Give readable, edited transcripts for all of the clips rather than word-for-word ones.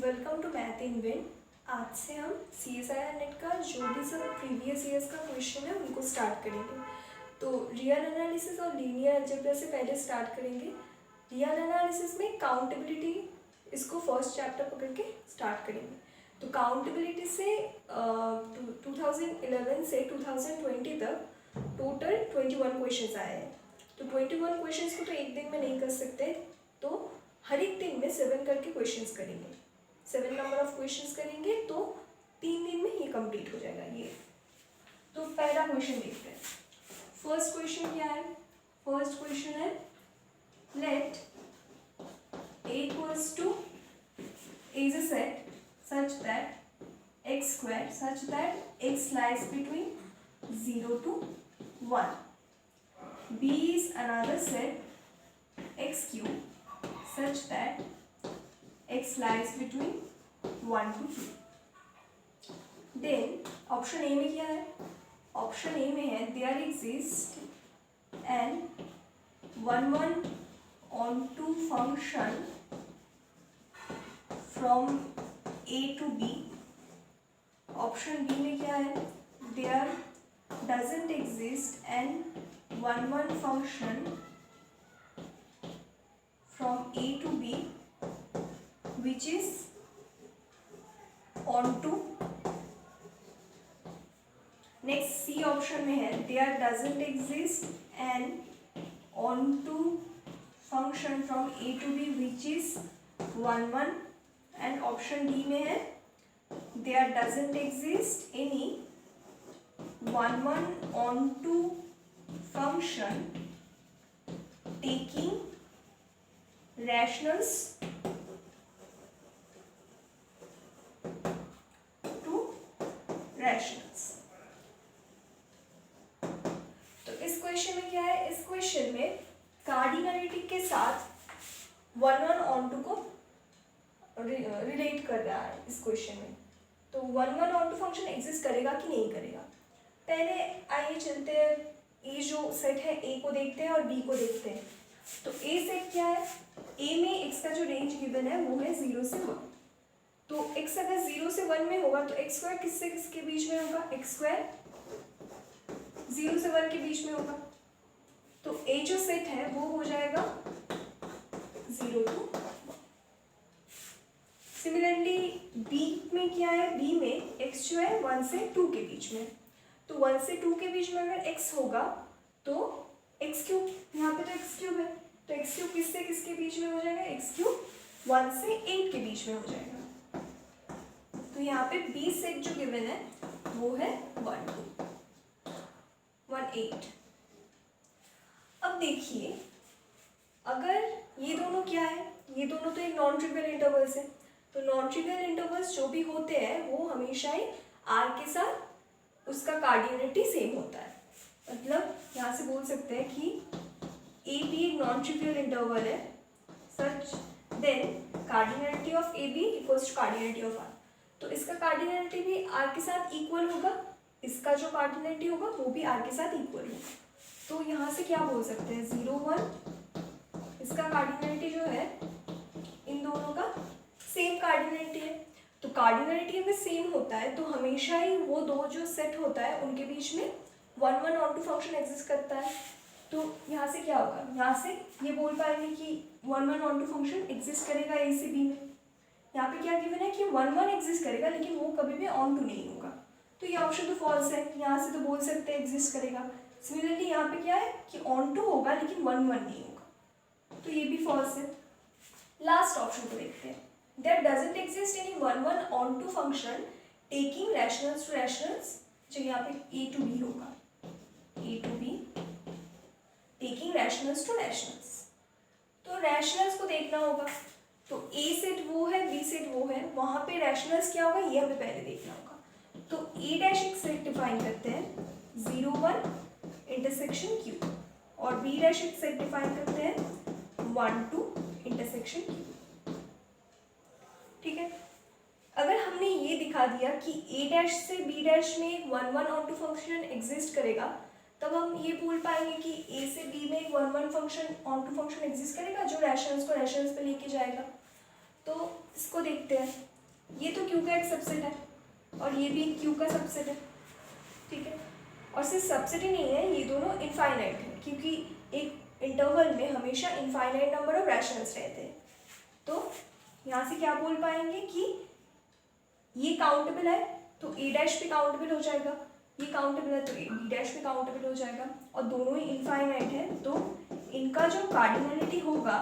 Welcome to math in win. आज से हम CSIR नेट का जो भी सब प्रीवियस ईयर्स का क्वेश्चन है उनको स्टार्ट करेंगे। तो रियल एनालिसिस और लीनियर अलजेब्रा से पहले स्टार्ट करेंगे। रियल एनालिसिस में काउंटेबिलिटी, इसको फर्स्ट चैप्टर पकड़ के स्टार्ट करेंगे। तो काउंटेबिलिटी से 2011 से 2020 तक टोटल 21 क्वेश्चन आए हैं। तो 21 क्वेश्चन को तो एक दिन में नहीं कर सकते, तो हर एक दिन में 7 करके क्वेश्चंस करेंगे। 7 नंबर ऑफ क्वेश्चंस करेंगे तो 3 दिन में ये कंप्लीट हो जाएगा ये। तो पहला क्वेश्चन देखते हैं। फर्स्ट क्वेश्चन क्या है? फर्स्ट क्वेश्चन है late A equals to is a set such that x square such that x lies between 0 to 1. B is another set x cube such that x lies between 1 to 2. Then option A में क्या है? Option A में है there exists an 1-1-on-2 function from A to B. Option B में क्या है? there doesn't exist an 1-1 function from A to B which is onto. Next C option में है there doesn't exist an onto function from A to B which is 1-1. And option D में है there doesn't exist any 1-1 onto function taking rationals to rationals. तो इस question में क्या है? इस क्वेश्चन में कार्डिनलिटी के साथ 1-1 onto को रिलेट कर रहा है इस क्वेश्चन में। तो 1-1 onto फंक्शन एग्जिस्ट करेगा कि नहीं करेगा? पहले आइए चलते हैं, ए जो सेट है ए को देखते हैं और बी को देखते हैं। तो ए सेट क्या है? ए में एक्स का जो रेंज गिवन है वो है 0 से 1। तो एक्स अगर 0 से 1 में होगा तो एक्स स्क्वायर किससे किसके बीच में होगा? एक्स स्क्वायर 0 से 1 के बीच में होगा। तो ए जो सेट है वो हो जाएगा 0 to 1। सिमिलरली बी में क्या है? बी में एक्स जो है 1 से 2 के बीच में। तो 1 से 2 के बीच में अगर एक्स होगा तो एक्स क्यूब, यहाँ पे तो एक्स क्यूब है, तो एक्स क्यूब किससे किसके बीच में हो जाएगा? एक्स क्यूब 1 से 8 के बीच में हो जाएगा। तो यहाँ पे बी सेट जो गिवन है वो है 1 2 1 8। अब देखिए अगर ये दोनों क्या है? ये दोनों तो एक नॉन ट्रिवियल इंटरवल्स है। तो नॉन ट्रिवियल इंटरवल्स जो भी होते हैं वो हमेशा ही आर के साथ उसका कार्डिनलिटी सेम होता है। मतलब यहाँ से बोल सकते हैं कि ए बी एक नॉन ट्रिवियल इंटरवल है such then cardinality of A B equals to cardinality of R. तो इसका कार्डिनलिटी भी आर के साथ इक्वल होगा, इसका जो कार्डिनलिटी होगा वो भी आर के साथ इक्वल होगा। तो यहाँ से क्या बोल सकते हैं? 0 1 इसका कार्डिनलिटी जो है इन दोनों का सेम कार्डिनलिटी है। तो कार्डिनलिटी अगर सेम होता है तो हमेशा ही वो दो जो सेट होता है उनके बीच में 1-1 onto फंक्शन एग्जिस्ट करता है। तो यहाँ से क्या होगा? यहाँ से ये बोल पाएंगे कि 1-1 onto फंक्शन एग्जिस्ट करेगा ए से बी में। यहाँ पे क्या गिवन है कि 1-1 एग्जिस्ट करेगा लेकिन वो कभी भी ऑन टू नहीं होगा। तो ये ऑप्शन तो फॉल्स है, यहाँ से तो बोल सकते हैं एग्जिस्ट करेगा। सिमिलरली यहाँ पे क्या है कि ऑन टू होगा लेकिन 1-1 नहीं होगा, तो ये भी फॉल्स है। लास्ट ऑप्शन को देखते हैं। There doesn't exist any 1-1 onto function taking rationals to rationals, जो यहाँ पे a to b होगा, a to b taking rationals to rationals। तो rationals को देखना होगा। तो a सेट वो है, b सेट वो है, वहाँ पे rationals क्या होगा ये हमें पहले देखना होगा। तो a डैश एक सेट डिफाइन करते हैं 0-1 इंटरसेक्शन q और b डैश एक सेट डिफाइन करते हैं 1-2 इंटरसेक्शन q। ठीक है, अगर हमने ये दिखा दिया कि a डैश से b डैश में एक 1-1 onto फंक्शन एग्जिस्ट करेगा, तब हम ये बोल पाएंगे कि a से b में एक 1-1 फंक्शन onto फंक्शन एग्जिस्ट करेगा जो रैशनल्स को रैशनल्स पे लेके जाएगा। तो इसको देखते हैं। ये तो क्यू का एक सबसेट है और ये भी क्यू का सबसेट है, ठीक है। और सिर्फ सबसेट ही नहीं है, ये दोनों इनफाइनाइट है, क्योंकि एक इंटरवल में हमेशा इनफाइनाइट नंबर ऑफ रैशनल्स रहते हैं। तो यहाँ से क्या बोल पाएंगे कि ये काउंटेबल है तो ए डैश भी काउंटेबल हो जाएगा, ये काउंटेबल है तो बी डैश भी काउंटेबल हो जाएगा, और दोनों ही इनफाइनाइट है तो इनका जो कार्डिनलिटी होगा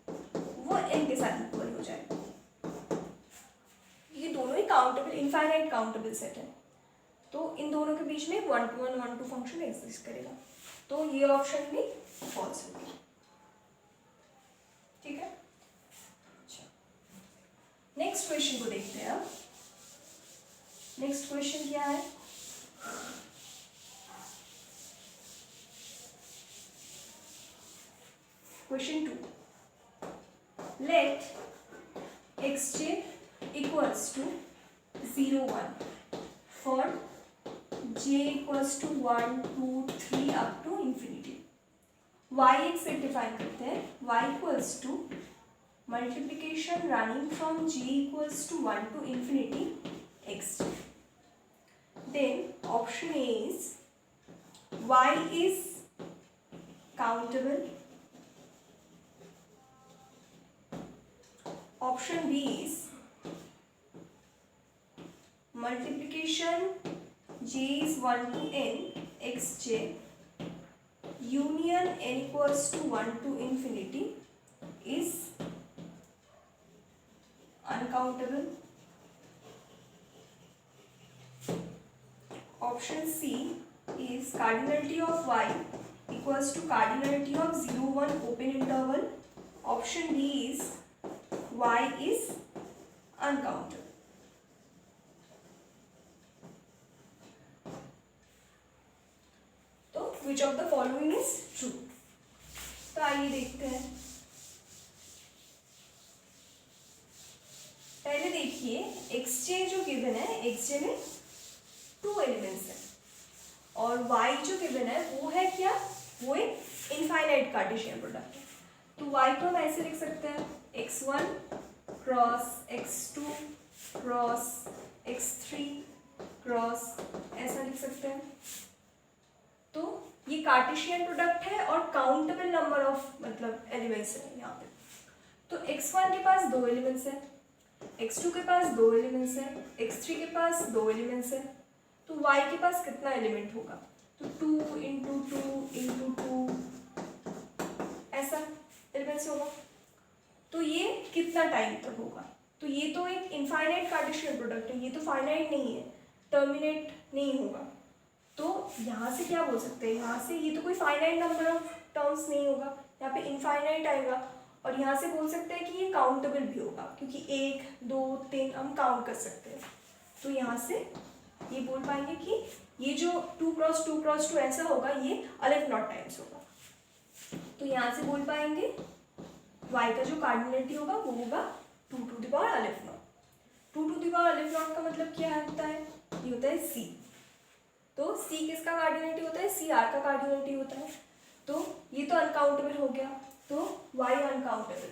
वो n के साथ इक्वल हो जाएगा। ये दोनों ही काउंटेबल इनफाइनाइट काउंटेबल सेट है, तो इन दोनों के बीच में 1-to-1 1-to फंक्शन एग्जिस्ट करेगा, तो ये ऑप्शन भी फॉल्स होगी, ठीक है। अच्छा, नेक्स्ट क्वेश्चन को देखते हैं अब। नेक्स्ट क्वेश्चन क्या है? Question 2, let xj equals to 0 1 for j equals to 1 2 3 up to infinity। y एक सेट डिफाइन करते हैं, y equals to multiplication running from j equals to 1 to infinity xj। Then option A is y is countable, option B is multiplication j is 1 to n xj union n equals to 1 to infinity is uncountable, option C is cardinality of y equals to cardinality of 0 1 open interval, option D is y is uncountable। तो which of the following is true? तो आइए देखते हैं। पहले देखिए xj जो given है, xj में 2 एलिमेंट्स है और y जो गिवन है वो है क्या, वो एक इनफाइनाइट कार्टेशियन प्रोडक्ट है। तो y को हम ऐसे लिख सकते हैं x1 cross x2 cross x3 cross, ऐसा लिख सकते हैं। तो ये कार्टेशियन प्रोडक्ट है और काउंटेबल नंबर ऑफ मतलब एलिमेंट्स है यहाँ पे। तो x1 के पास 2 एलिमेंट्स है, x2 के पास 2 एलिमेंट्स है, x3 के पास 2 एलिमेंट्स है, तो y के पास कितना एलिमेंट होगा? तो 2 इंटू 2 इंटू 2 ऐसा एलिमेंट्स होगा। तो ये कितना टाइम तक होगा? तो ये तो एक इनफाइनाइट कार्टेशियन प्रोडक्ट है, ये तो फाइनाइट नहीं है, टर्मिनेट नहीं होगा। तो यहाँ से क्या बोल सकते हैं, यहाँ से ये तो कोई फाइनाइट नंबर ऑफ टर्म्स नहीं होगा, यहाँ पे इनफाइनाइट आएगा। और यहाँ से बोल सकते हैं कि ये काउंटेबल भी होगा क्योंकि 1 2 3 हम काउंट कर सकते हैं। तो यहाँ से ये बोल पाएंगे कि ये जो 2 क्रॉस 2 क्रॉस 2 ऐसा होगा ये अलिफ नॉट टाइम्स होगा। तो यहाँ से बोल पाएंगे y का जो कार्डिनलिटी होगा वो होगा 2 टू द पावर अलिफ नॉट। 2 टू द पावर अलिफ नॉट का मतलब क्या होता है? ये होता है c। तो c किसका कार्डिनलिटी होता है? c r का कार्डिनलिटी होता है। तो ये तो अनकाउंटेबल हो गया, तो y अनकाउंटेबल।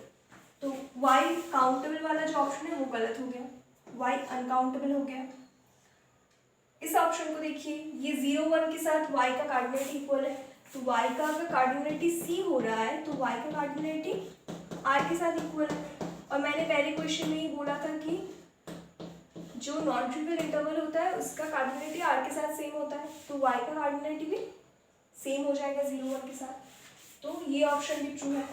तो y काउंटेबल वाला जो ऑप्शन है वो गलत हो गया, y अनकाउंटेबल हो गया। इस ऑप्शन को देखिए, ये 0 1 के साथ y का कार्डिनलिटी इक्वल है, तो y का अगर कार्डिनलिटी c हो रहा है तो y का कार्डिनलिटी r के साथ इक्वल है। और मैंने पहले क्वेश्चन में ही बोला था कि जो नॉन ट्रिवियल इंटरवल होता है उसका कार्डिनलिटी r के साथ सेम होता है, तो y का कार्डिनलिटी भी सेम हो जाएगा 0 1 के साथ। तो ये ऑप्शन भी ट्रू है।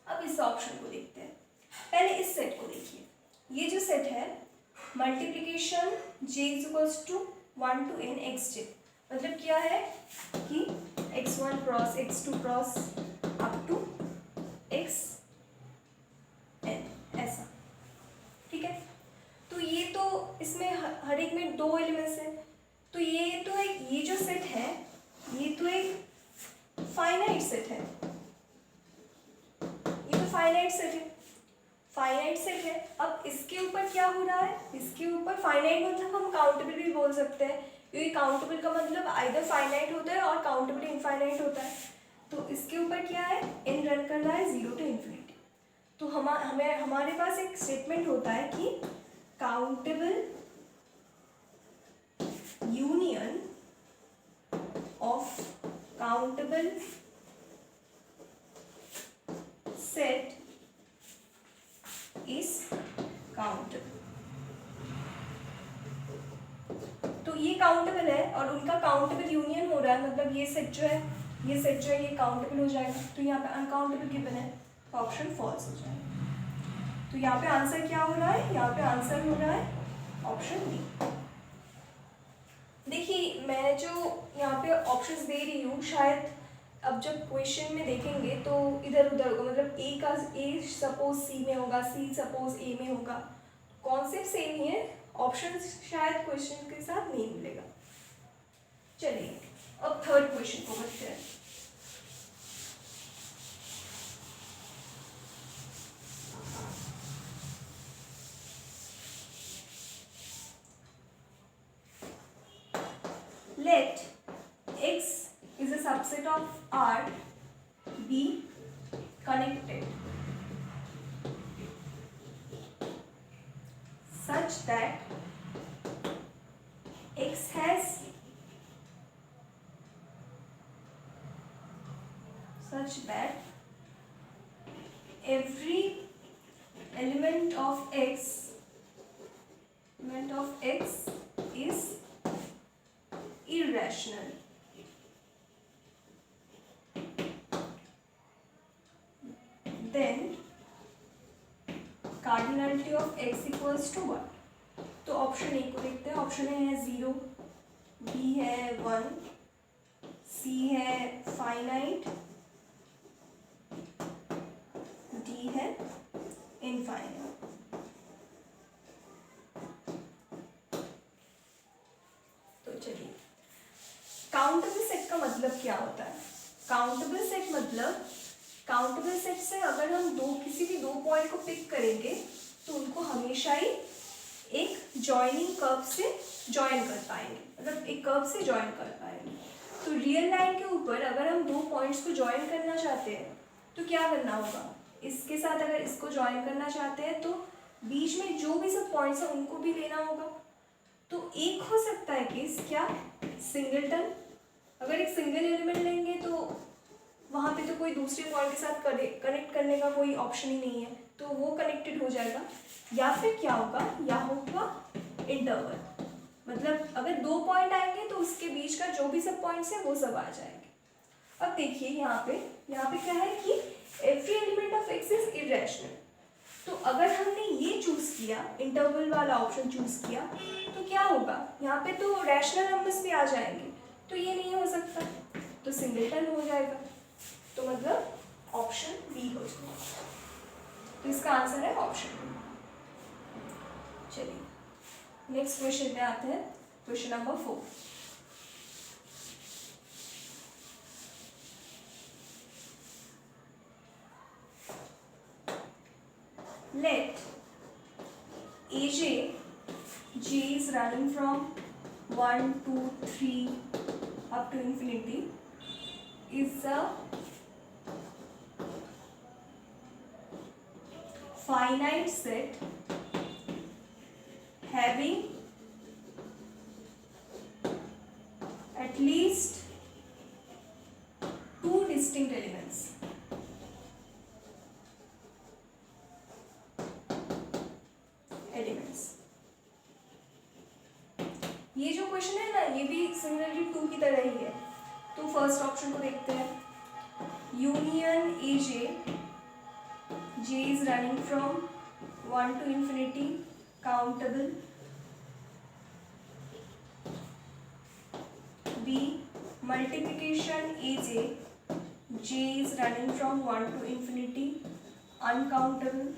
अब इस ऑप्शन को देखते हैं। पहले इस सेट को देखिए, ये जो सेट है multiplication j equals to 1 to n xj, मतलब क्या है कि x1 cross x2 cross up to xn ऐसा, ठीक है। तो ये तो इसमें हर एक में 2 एलिमेंट्स है, तो ये तो एक ये जो सेट है ये तो एक फाइनाइट सेट है, ये तो फाइनाइट सेट है, फाइनाइट सेट है। अब इसके ऊपर क्या हो रहा है? इसके ऊपर फाइनाइट मतलब हम काउंटेबल भी बोल सकते हैं, क्योंकि काउंटेबल का मतलब आइदर फाइनाइट होता है और काउंटेबल इनफाइनाइट होता है। तो इसके ऊपर क्या है? n रन कर रहा है 0 to इन्फिनिटी। तो हमारे पास एक स्टेटमेंट होता है कि countable union of countable set is countable। तो ये काउंटेबल है और उनका काउंटेबल यूनियन हो रहा है, मतलब ये सेट जो है ये काउंटेबल हो जाएगा। तो यहाँ पे अनकाउंटेबल गिवन है, ऑप्शन फॉल्स हो जाएगा। तो यहाँ पे आंसर क्या हो रहा है, यहाँ पे आंसर हो रहा है ऑप्शन डी। देखिए मैं जो यहाँ पे ऑप्शंस दे रही हूँ, शायद अब जब क्वेश्चन में देखेंगे तो इधर उधर होगा, मतलब ए सपोज सी में होगा, सी सपोज ए में होगा, कॉन्सेप्ट सेम ही है, ऑप्शन शायद क्वेश्चन के साथ नहीं मिलेगा। चलिए अब थर्ड क्वेश्चन को बढ़ते हैं। Let X is a subset of R be connected such that X has every element of X is irrational. Then cardinality of X equals to what? तो ऑप्शन ए को देखते हैं। ऑप्शन ए है 0, B है 1, सी है finite, D है infinite. तो चलिए काउंटेबल सेट का मतलब क्या होता है? काउंटेबल सेट मतलब काउंटेबल सेट से अगर हम किसी भी दो पॉइंट को पिक करेंगे तो उनको हमेशा ही एक जॉइनिंग कर्व से जॉइन कर पाएंगे, मतलब एक कर्व से जॉइन कर पाएंगे। तो रियल लाइन के ऊपर अगर हम दो पॉइंट्स को जॉइन करना चाहते हैं तो क्या करना होगा? इसके साथ अगर इसको जॉइन करना चाहते हैं तो बीच में जो भी सब पॉइंट्स हैं उनको भी लेना होगा। तो एक हो सकता है केस क्या, सिंगलटन। अगर एक सिंगल एलिमेंट लेंगे तो वहाँ पे तो कोई दूसरे पॉइंट के साथ कनेक्ट करने का कोई ऑप्शन ही नहीं है, तो वो कनेक्टेड हो जाएगा। या फिर क्या होगा, या होगा इंटरवल, मतलब अगर दो पॉइंट आएंगे तो उसके बीच का जो भी सब पॉइंट्स है वो सब आ जाएंगे। अब देखिए यहाँ पे क्या है कि every element of x is irrational. तो अगर हमने ये चूज किया, इंटरवल वाला ऑप्शन चूज किया, तो क्या होगा, यहाँ पे तो रैशनल नंबर्स भी आ जाएंगे, तो ये नहीं हो सकता, तो सिंगलटन हो जाएगा। तो मतलब ऑप्शन बी हो जाएगा। तो इसका आंसर है ऑप्शन बी। चलिए नेक्स्ट क्वेश्चन पे आते हैं, question number 4। Let AJ, J is running from 1, 2, 3 up to infinity, is a finite set having at least two distinct elements. ये जो क्वेश्चन है ना, ये भी सिमिलरली 2 की तरह ही है। तो फर्स्ट ऑप्शन को देखते हैं। Union AJ, J is running from 1 to infinity, countable. B, multiplication AJ, J is running from 1 to infinity, uncountable.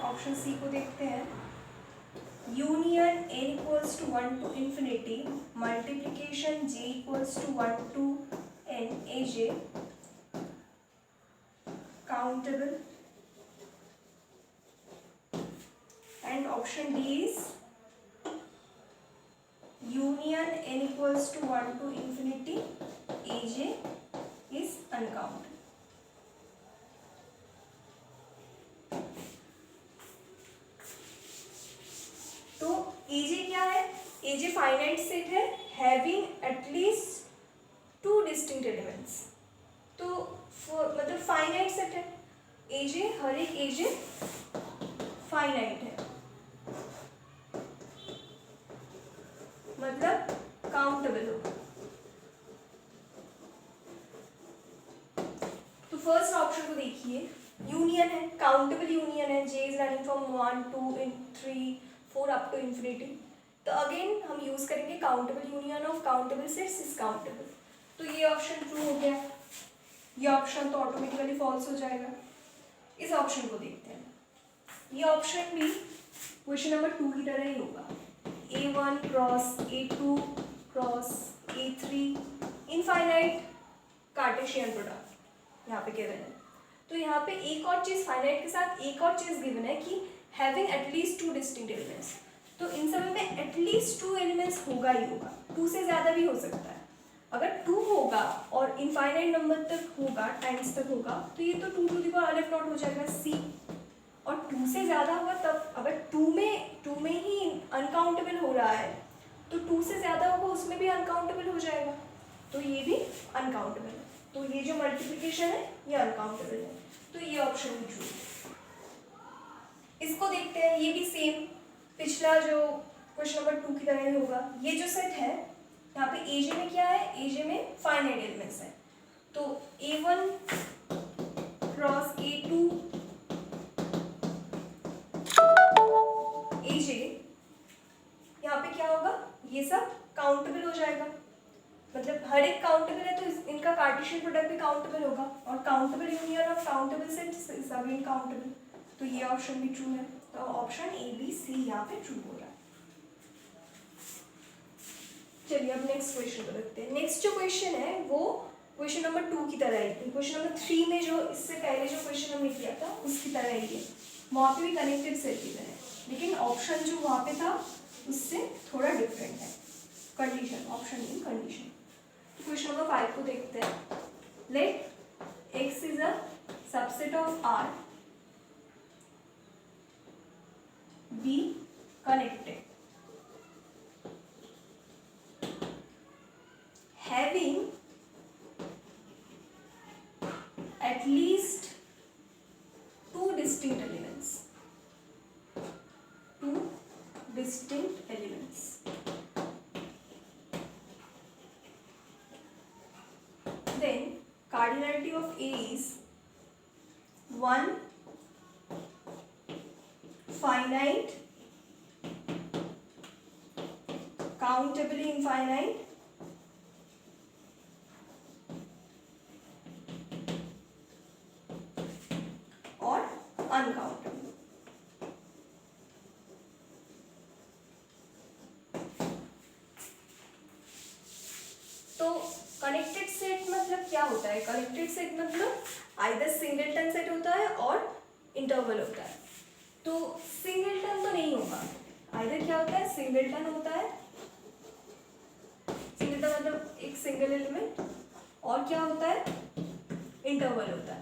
Option c को देखते हैं। Union n equals to 1 to infinity, multiplication j equals to 1 to n AJ, countable. And option D is union n equals to 1 to infinity, AJ is uncountable. AJ finite set है having at least two distinct elements, तो मतलब finite set है, एजे हर एक एजे finite है, मतलब countable हो। तो first option को देखिए, यूनियन है, काउंटेबल यूनियन है, J is running from 1 2 3 4 up to infinity. तो अगेन हम यूज करेंगे countable union of countable sets is countable. तो ये ऑप्शन ट्रू हो गया, ये ऑप्शन तो ऑटोमेटिकली फॉल्स हो जाएगा। इस ऑप्शन को देखते हैं, ये ऑप्शन भी क्वेश्चन नंबर 2 की तरह ही होगा, A1 cross A2 cross A3 infinite Cartesian product यहाँ पे गिवन है। तो यहाँ पे एक और चीज फाइनाइट के साथ एक और चीज गिवन है कि having at least two distinct elements. तो इन सब में एटलीस्ट 2 एलिमेंट्स होगा ही होगा, 2 से ज्यादा भी हो सकता है। अगर 2 होगा और इनफाइनाइट नंबर तक होगा, टाइम्स तक होगा, तो ये तो 2 टू द पावर अलिफ नॉट हो जाएगा C। और 2 से ज़्यादा होगा तब, अगर 2 में ही अनकाउंटेबल हो रहा है तो 2 से ज़्यादा होगा उसमें भी अनकाउंटेबल हो जाएगा, तो ये भी अनकाउंटेबल है। तो ये जो मल्टीप्लिकेशन है ये अनकाउंटेबल है, तो ये ऑप्शन भी ट्रू। इसको देखते हैं, ये भी सेम पिछला जो क्वेश्चन नंबर 2 की तरह ही होगा। ये जो सेट है यहाँ पे एजे में क्या है, एजे में फाइनाइट एलिमेंट्स है, तो A1 क्रॉस A2 एजे, यहाँ पे क्या होगा, ये सब काउंटेबल हो जाएगा, मतलब हर एक काउंटेबल है तो इनका कार्टेशियन प्रोडक्ट भी काउंटेबल होगा, और countable union of countable sets is again countable. तो ये ऑप्शन भी ट्रू है, तो ऑप्शन A B C यहाँ पे ट्रू हो रहा है। चलिए अब नेक्स्ट क्वेश्चन को देखते हैं। नेक्स्ट जो क्वेश्चन है वो क्वेश्चन नंबर 2 की तरह ही, क्वेश्चन नंबर 3 में जो इससे पहले जो क्वेश्चन हमने किया था उसकी तरह ही है, वहाँ पे भी कनेक्टेड सेट गिवन है, लेकिन ऑप्शन जो वहाँ पे था उससे थोड़ा डिफरेंट है, condition, option in condition. Question number 5 को देखते हैं। Let X is a subset of R be connected having at least 2 distinct elements, 2 distinct elements. Then cardinality of A is 1 finite, countably infinite, और uncountable. तो connected set मतलब क्या होता है, connected set मतलब आइदर सिंगलटन सेट होता है और इंटरवल होता है। तो सिंगलटन तो नहीं होगा, आइदर क्या होता है, सिंगलटन होता है, सिंगलटन मतलब एक सिंगल एलिमेंट, और क्या होता है, इंटरवल होता है।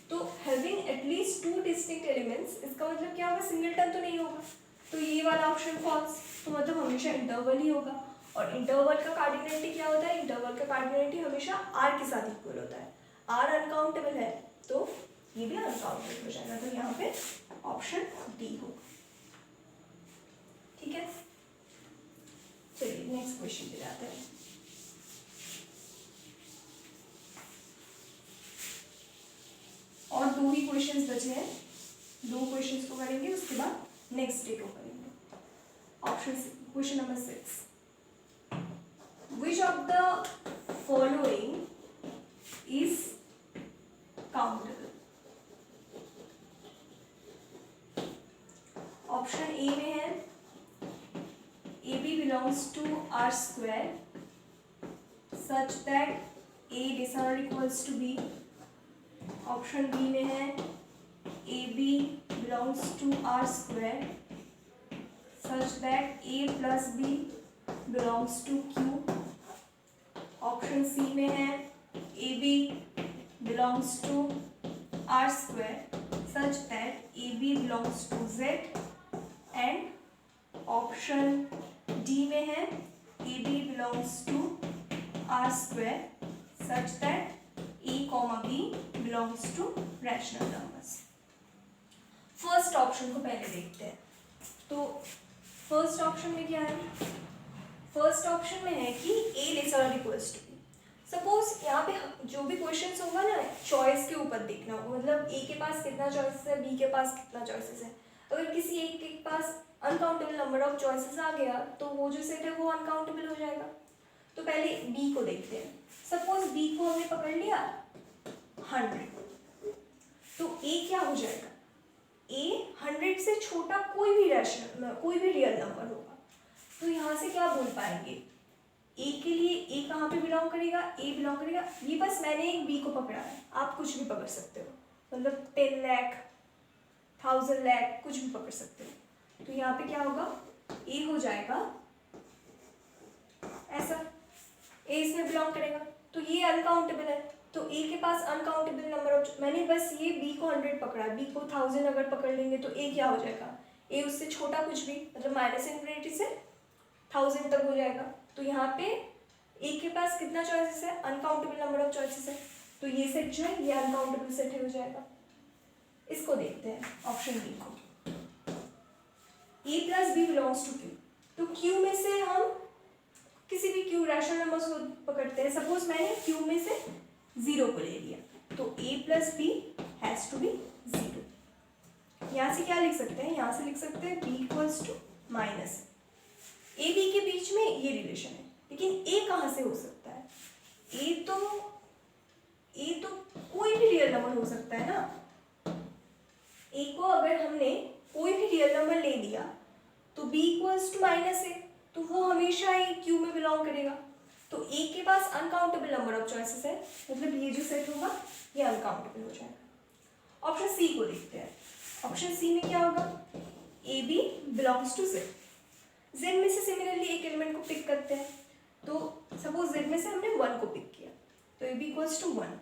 तो हैविंग एटलीस्ट 2 डिस्टिंक्ट एलिमेंट्स, इसका मतलब क्या होगा, सिंगलटन तो नहीं होगा, तो ये वाला ऑप्शन फॉल्स, तो मतलब हमेशा इंटरवल ही होगा। और इंटरवल का कार्डिनलिटी क्या होता है, इंटरवल का कार्डिनलिटी हमेशा R के साथ इक्वल होता है, R अनकाउंटेबल है तो ये भी अनकाउंटेबल हो जाएगा, तो यहाँ पे ऑप्शन डी होगा। ठीक है, चलिए नेक्स्ट क्वेश्चन पे जाते हैं। और 2 ही क्वेश्चंस बचे हैं, 2 क्वेश्चंस को करेंगे, उसके बाद नेक्स्ट डे को करेंगे। Option question number 6, which of the following is countable? Option A में है AB belongs to R square such that A dishonored equals to B. Option b में है AB belongs to R square such that A plus B belongs to Q. Option c में है AB belongs to R square such that AB belongs to Z and option d में है a b belongs to R square such that a comma b belongs to rational numbers. First option को पहले देखते हैं। तो first option में क्या है? फर्स्ट ऑप्शन में है कि ए लेस और इक्वल्स टू बी। सपोज यहाँ पे जो भी क्वेश्चंस होगा ना, चॉइस के ऊपर देखना होगा, मतलब ए के पास कितना चॉइसेस है, बी के पास कितना चॉइसेस है। अगर किसी एक के पास अनकाउंटेबल नंबर ऑफ चॉइसेस आ गया तो वो जो सेट है वो अनकाउंटेबल हो जाएगा। तो पहले बी को देखते हैं। सपोज बी को हमने पकड़ लिया 100, तो ए क्या हो जाएगा? ए 100 से छोटा कोई भी रैशनल, कोई भी रियल नंबर होगा। तो यहाँ से क्या बोल पाएंगे? ए के लिए ए कहाँ पे बिलोंग करेगा? ए बिलोंग करेगा, ये बस मैंने एक बी को पकड़ा है, आप कुछ भी पकड़ सकते हो, मतलब 10 लाख 1000 लाख कुछ भी पकड़ सकते हो। तो यहाँ पे क्या होगा? ए हो जाएगा ऐसा, ए इसमें बिलोंग करेगा, तो ये अनकाउंटेबल है। तो ए के पास अनकाउंटेबल नंबर ऑफ, मैंने बस ये बी को 100 पकड़ा, बी को 1000 अगर पकड़ लेंगे तो ए क्या हो जाएगा? ए उससे छोटा कुछ भी, मतलब -∞ से 1000 तक हो जाएगा। तो यहाँ पे ए के पास कितना चॉइसेस है? अनकाउंटेबल नंबर ऑफ चॉइसेस है। तो ये सेट जो है ये अनकाउंटेबल सेट हो जाएगा। इसको देखते हैं ऑप्शन बी को, A plus B belongs to Q. तो क्यू में से हम किसी भी क्यू रैशनल नंबर्स को पकड़ते हैं। सपोज मैंने क्यू में से 0 को ले लिया, तो A plus B has to be 0। यहाँ से क्या लिख सकते हैं? यहाँ से लिख सकते हैं b equals to minus, a b के बीच में ये रिलेशन है, लेकिन ए कहाँ से हो सकता है? ए तो कोई भी रियल नंबर हो सकता है ना। ए को अगर हमने कोई भी रियल नंबर ले लिया तो बी इक्वल्स टू माइनस ए, तो वो हमेशा ही क्यू में बिलोंग करेगा। तो ए के पास अनकाउंटेबल नंबर ऑफ चॉइसेस है, मतलब ये जो सेट होगा ये अनकाउंटेबल हो जाएगा। ऑप्शन सी को देखते हैं। ऑप्शन सी में क्या होगा? A b belongs to z. Z में से सिमिलरली एक एलिमेंट को पिक करते हैं। तो सपोज जेड में से हमने 1 को पिक किया, तो ए बी इक्वल्स टू 1।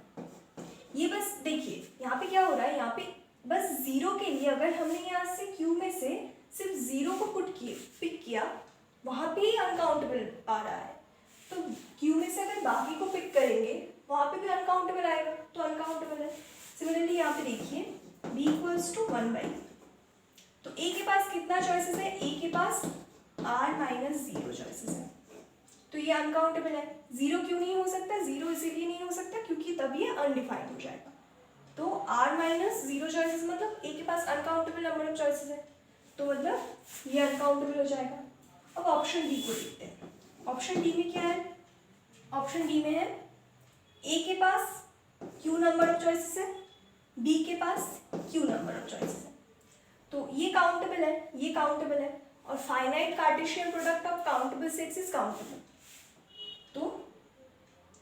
ये बस देखिए यहाँ पे क्या हो रहा है, यहाँ पे बस 0 के लिए अगर हमने यहाँ से क्यू में से सिर्फ 0 को पिक किया, वहाँ पे ही अनकाउंटेबल आ रहा है। तो क्यू में से अगर बाकी को पिक करेंगे वहाँ पे भी अनकाउंटेबल आएगा, तो अनकाउंटेबल है। सिमिलरली यहाँ पे देखिए बी इक्वल्स टू 1/, तो ए के पास कितना चॉइसेस है? ए के पास r-0 चॉइसेस है, तो ये अनकाउंटेबल है। 0 क्यों नहीं हो सकता? 0 इसीलिए नहीं हो सकता क्योंकि तब ये अनडिफाइंड हो जाएगा। तो r-0 चॉइसेस मतलब ए के पास अनकाउंटेबल नंबर ऑफ चॉइसेस है, तो मतलब ये अनकाउंटेबल हो जाएगा। अब ऑप्शन डी को देखते हैं। ऑप्शन डी में क्या है? ऑप्शन डी में है ए के पास क्यू नंबर ऑफ चॉइसेस है, बी के पास क्यू नंबर ऑफ चॉइसेस है, तो ये काउंटेबल है, ये काउंटेबल है। और finite Cartesian product of countable sets is countable, तो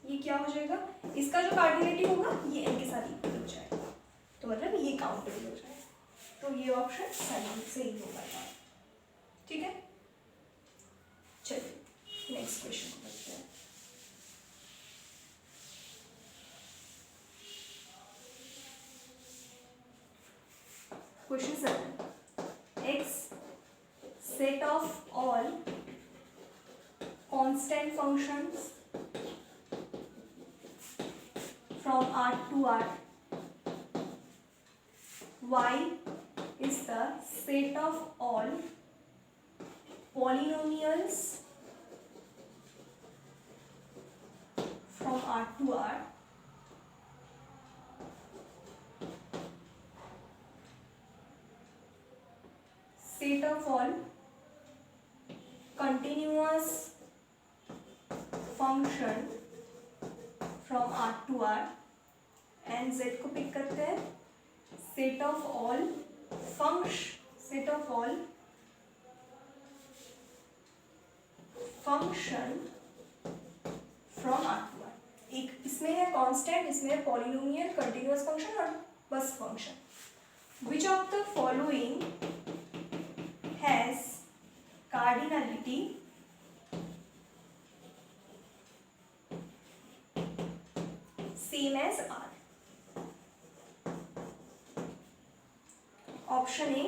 ये क्या हो जाएगा? इसका जो कार्डिनेटिव होगा ये n के साथ इक्वल हो जाएगा, तो मतलब ये काउंटेबल हो जाएगा। तो ये ऑप्शन सही होगा। ठीक है, चलिए नेक्स्ट क्वेश्चन को देखते हैं। Question 7, x set of all constant functions from R to R, y is the set of all polynomials from R to R set of all continuous function from R to R, and z को pick करते हैं set of all function from R to R। एक इसमें है constant, इसमें है polynomial, continuous function और बस function. Which of the following has cardinality same as R? Option A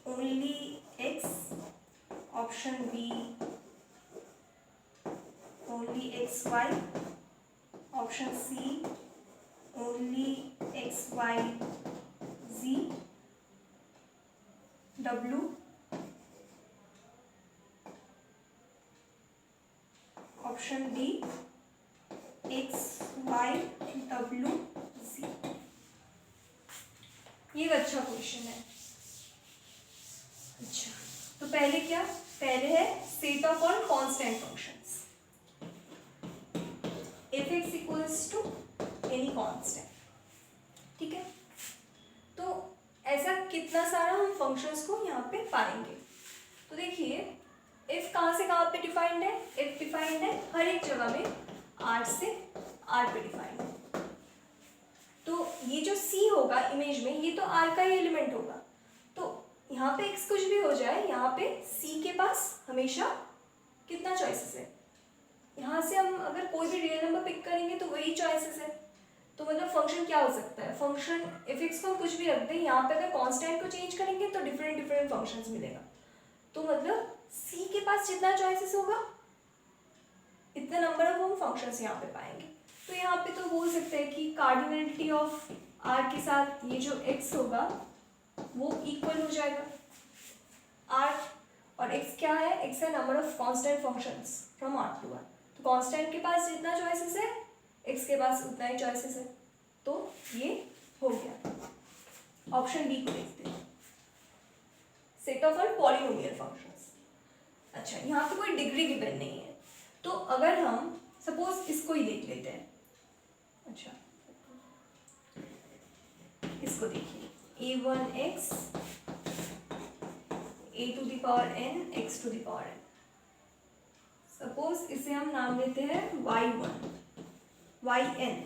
only x, option b only x y, option c only x y z डब्ल्यू, option d x y डब्ल्यू c. ये एक अच्छा question है। अच्छा, तो पहले क्या, पहले है set of all constant functions, f x equals to any constant. ठीक है, तो ऐसा कितना सारा हम फंक्शंस को यहाँ पे पाएंगे। तो देखिए इफ कहाँ से कहाँ पे डिफाइंड है, इफ डिफाइंड है हर एक जगह में आर से आर पे डिफाइंड है। तो ये जो सी होगा इमेज में, ये तो आर का ही एलिमेंट होगा। तो यहाँ पे एक्स कुछ भी हो जाए, यहाँ पे सी के पास हमेशा कितना चॉइसेस है, यहाँ से हम अगर कोई भी रियल नंबर पिक करेंगे तो वही चॉइसेस है। तो मतलब फंक्शन क्या हो सकता है, फंक्शन एफ एक्स को हम कुछ भी रख दें, यहाँ पे अगर कांस्टेंट को चेंज करेंगे तो डिफरेंट डिफरेंट फंक्शंस मिलेगा। तो मतलब सी के पास जितना चॉइसेस होगा इतना नंबर ऑफ हम फंक्शंस यहाँ पे पाएंगे। तो यहाँ पे तो बोल सकते हैं कि कार्डिनलिटी ऑफ आर के साथ ये जो एक्स होगा वो इक्वल हो जाएगा आर, और एक्स क्या है, एक्स है number of constant functions from r to r. तो कांस्टेंट के पास जितना चॉइसेस है एक्स के पास उतना ही चॉइसेस है। तो ये हो गया। ऑप्शन बी को देखते हैं, set of all polynomial functions. अच्छा, यहाँ पे कोई डिग्री गिवन नहीं है, तो अगर हम सपोज इसको ही देख लेते हैं। अच्छा, इसको देखिए a1x a to the power n x to the power n। Suppose इसे हम नाम लेते हैं y1 yn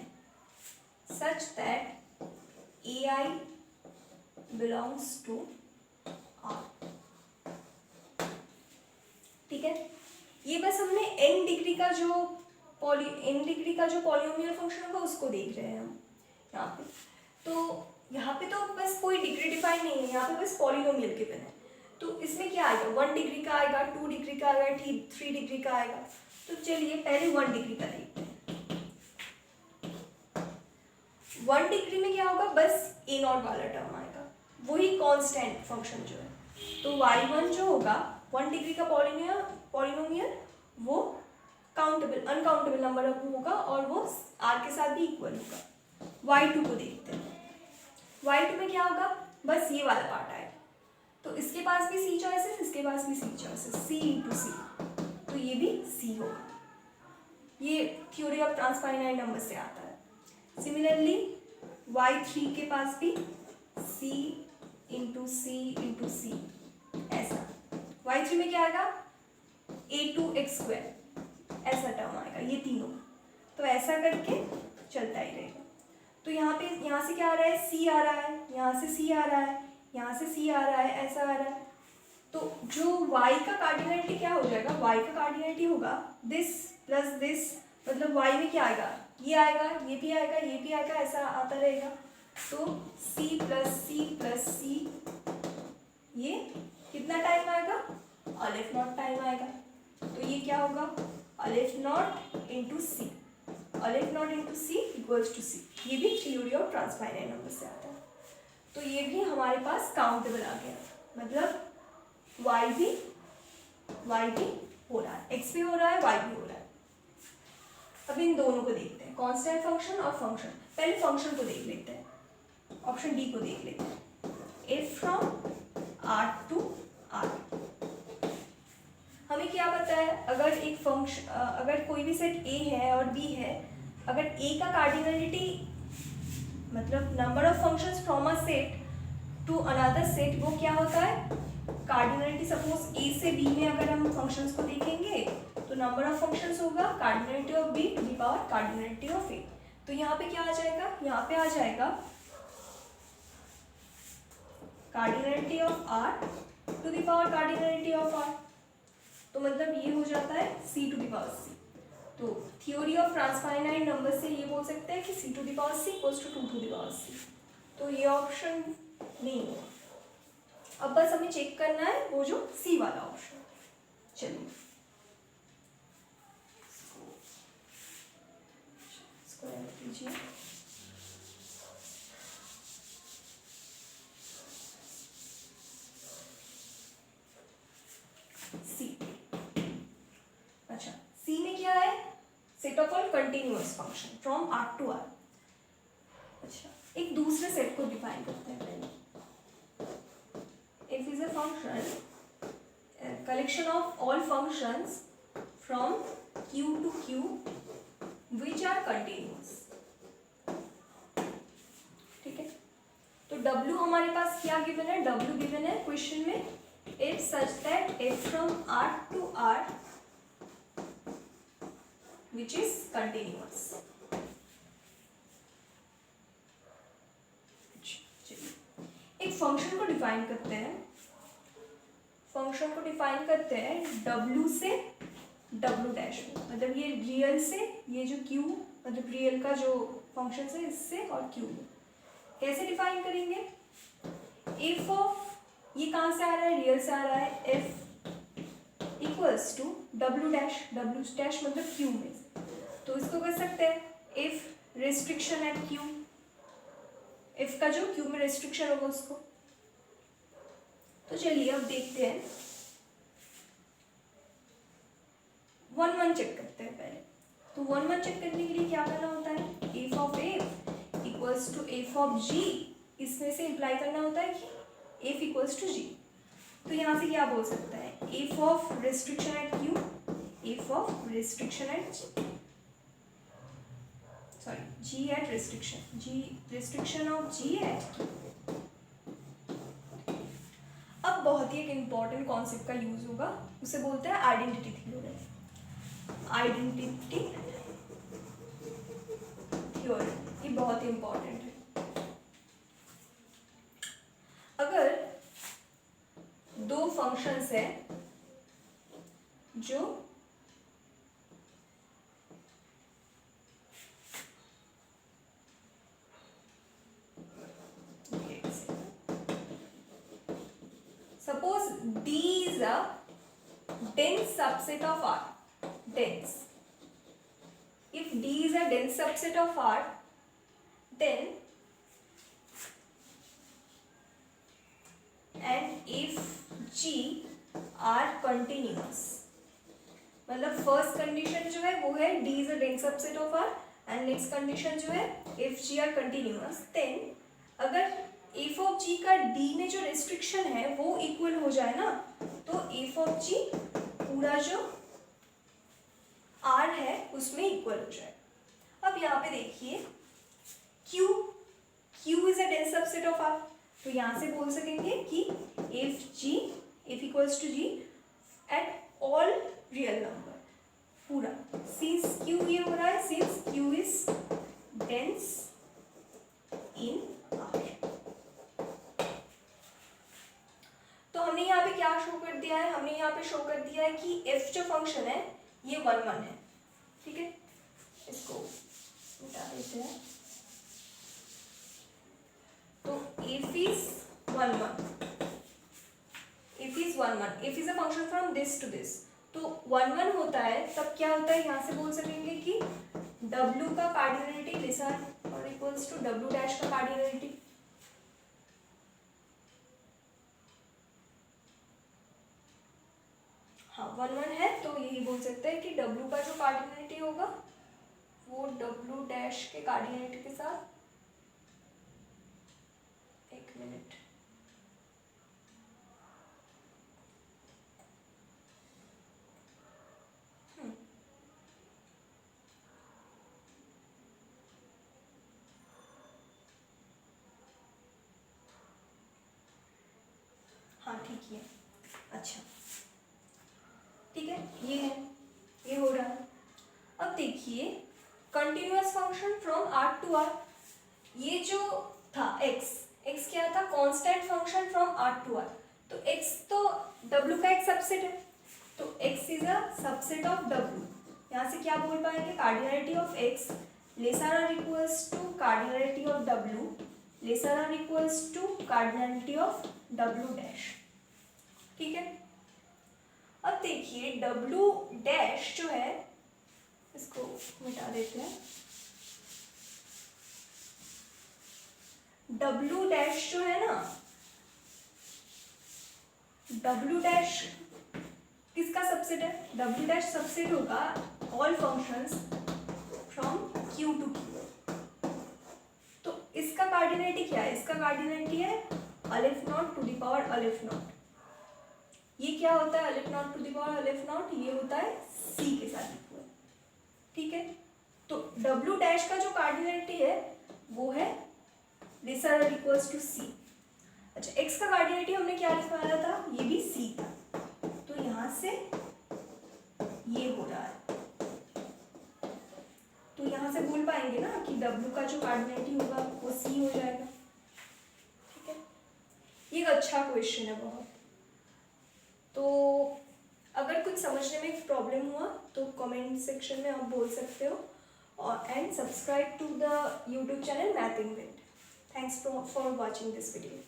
such that ai belongs to r। ठीक है, ये बस हमने n डिग्री का जो पॉलिनोमियल फंक्शन होगा उसको देख रहे हैं हम यहाँ पे। तो यहाँ पे तो बस कोई डिग्री डिफाइन नहीं है, यहाँ पे बस पॉलिनोमियल गिवन है। तो इसमें क्या आएगा, 1 डिग्री का आएगा, 2 डिग्री का आएगा, 3 डिग्री का आएगा। तो चलिए पहले 1 डिग्री का देखते हैं। 1 डिग्री में क्या होगा, बस ए नॉट वाला टर्म आएगा, वही कांस्टेंट फंक्शन जो है। तो y1 जो होगा 1 डिग्री का पॉलिनोमियल वो काउंटेबल अनकाउंटेबल नंबर होगा और वो r के साथ भी इक्वल होगा। y2 को देखते हैं, y2 में क्या होगा, बस ये वाला पार्ट आएगा। तो इसके पास भी सी चॉइसेस, इसके पास भी सी चॉइसेस, सी इंटू सी, तो ये भी सी होगा। ये थ्योरी ऑफ ट्रांसफाइनाइट नंबर से आता है। सिमिलरली y3 के पास भी सी इंटू सी ऐसा। y3 में क्या आएगा, a2x स्क्वायर ऐसा टर्म आएगा, ये तीनों। तो ऐसा करके चलता ही रहेगा। तो यहाँ से क्या आ रहा है, सी आ रहा है, यहाँ से सी आ रहा है, यहाँ से सी आ रहा है, ऐसा आ रहा है। तो जो y का कार्डिनलिटी क्या हो जाएगा, y का कार्डिनलिटी होगा दिस प्लस दिस, मतलब y में क्या आएगा, ये आएगा, ये भी आएगा, ये भी आएगा, ऐसा आता रहेगा। तो c प्लस सी ये कितना टाइम आएगा, अलिफ नॉट टाइम आएगा। तो ये क्या होगा, अलिफ naught into C, aleph naught into C equals to C. ये भी थ्योरी ऑफ ट्रांसफाइनाइट नंबर से आता है। तो ये भी हमारे पास काउंटेबल आ गया, मतलब y भी हो रहा है, x भी हो रहा है, y भी हो रहा है। अब इन दोनों को देखते हैं, कांस्टेंट फंक्शन और फंक्शन। पहले फंक्शन को देख लेते हैं, ऑप्शन डी को देख लेते हैं, f from r to r। हमें क्या पता है, अगर एक फंक्शन, अगर कोई भी सेट a है और b है, अगर a का कार्डिनलिटी मतलब number of functions from a set to another set, वो क्या होता है, कार्डिनलिटी। सपोज a से b में अगर हम फंक्शंस को देखेंगे तो नंबर ऑफ फंक्शंस होगा cardinality of b to the power cardinality of a। तो यहाँ पे क्या आ जाएगा, यहाँ पे आ जाएगा cardinality of r to the power cardinality of r। तो मतलब ये हो जाता है c to the power c। तो थ्योरी ऑफ ट्रांसफाइनाइट नंबर से ये बोल सकते हैं कि c to the power c equals to 2 to the power c। तो ये ऑप्शन नहीं है। अब बस हमें चेक करना है वो जो c वाला ऑप्शन। चलिए इसको ऐड कीजिए। सी, अच्छा सी में क्या है, set of all continuous function from r to r. अच्छा एक दूसरे सेट को डिफाइन करते हैं पहले। If is a function collection of all functions from Q to Q which are continuous, ठीक है। तो W हमारे पास क्या गिवन है, W गिवन है क्वेश्चन में if such that f from R to R which is continuous। एक function को डिफाइन करते हैं, फंक्शन को डिफाइन करते हैं W से W डैश में, मतलब ये रियल से, ये जो Q मतलब रियल का जो फंक्शन है इससे और Q में कैसे डिफाइन करेंगे। f ऑफ, ये कहाँ से आ रहा है, रियल से आ रहा है, f equals to W dash, W dash मतलब Q में, तो इसको कर सकते हैं if restriction at Q, f का जो Q में रेस्ट्रिक्शन होगा उसको। तो चलिए अब देखते हैं, 1 चेक करते हैं पहले। तो 1 चेक करने के लिए क्या करना होता है, f of a equals to f of g, इसमें से इम्प्लाई करना होता है कि f इक्वल्स टू g। तो यहाँ से क्या बोल सकता है, f of restriction at q, f of restriction at g at restriction, g restriction of g at q। अब बहुत ही एक इम्पॉर्टेंट कॉन्सेप्ट का यूज होगा, उसे बोलते हैं आइडेंटिटी थ्योरम। आइडेंटिटी थ्योरम ये बहुत ही इम्पॉर्टेंट है। अगर दो फंक्शंस है जो suppose D is a dense subset of R, dense. If D is a dense subset of R, then and if G are continuous, मतलब फर्स्ट कंडीशन जो है वो है D is a dense subset of R and next condition जो है if G are continuous, then अगर f of g का d में जो रेस्ट्रिक्शन है वो इक्वल हो जाए ना, तो f ऑफ g पूरा जो r है उसमें इक्वल हो जाए। अब यहाँ पे देखिए q is a dense subset of r, तो यहाँ से बोल सकेंगे कि f equals to g at all real number, पूरा सिंस q ये हो रहा है, since q is dense in r। तो हमने यहाँ पे क्या शो कर दिया है, हमने यहाँ पे शो कर दिया है कि f जो फंक्शन है ये 1 1 है, ठीक है। इसको मिटा देते हैं, तो f is 1 1, f is 1 1, f is a function from this to this, तो 1 1 होता है तब क्या होता है, यहाँ से बोल सकेंगे कि w का cardinality laser or equals to w dash का कार्डिनलिटी। हाँ 1 1 है तो यही बोल सकते हैं कि W का जो कार्डिनलिटी होगा वो W डैश के कार्डिनलिटी के साथ, एक मिनट, हाँ ठीक है, अच्छा ठीक है, ये है, ये हो रहा है। अब देखिए continuous function from r to r, ये जो था x क्या था, constant function from r to r, तो x तो w का एक सबसेट है, तो x is a subset of w। यहाँ से क्या बोल पाएंगे, cardinality of x lesser or equals to cardinality of w lesser or equals to cardinality of w dash, ठीक है। अब देखिए W डैश जो है, इसको मिटा देते हैं, W डैश जो है ना, W डैश किसका सबसेट है? W डैश सबसेट होगा all functions from Q to Q। तो इसका कार्डिनलिटी क्या है? इसका कार्डिनलिटी है अलिफ नॉट टू द पावर अलिफ नॉट। ये क्या होता है अलिफ नॉट टू द पावर अलिफ नॉट? ये होता है C के साथ लिखा हुआ, ठीक है। तो W डैश का जो कार्डिनलिटी है वो है laser or equals to C। अच्छा, x का कार्डिनलिटी हमने क्या लिखवाया था? ये भी C था, तो यहाँ से ये हो रहा है, तो यहाँ से बोल पाएंगे ना कि W का जो कार्डिनलिटी होगा वो C हो जाएगा, ठीक है। ये एक अच्छा क्वेश्चन है बहुत। तो अगर कुछ समझने में प्रॉब्लम हुआ तो कमेंट सेक्शन में आप बोल सकते हो, और and subscribe to the YouTube channel math in wit. Thanks for watching this video.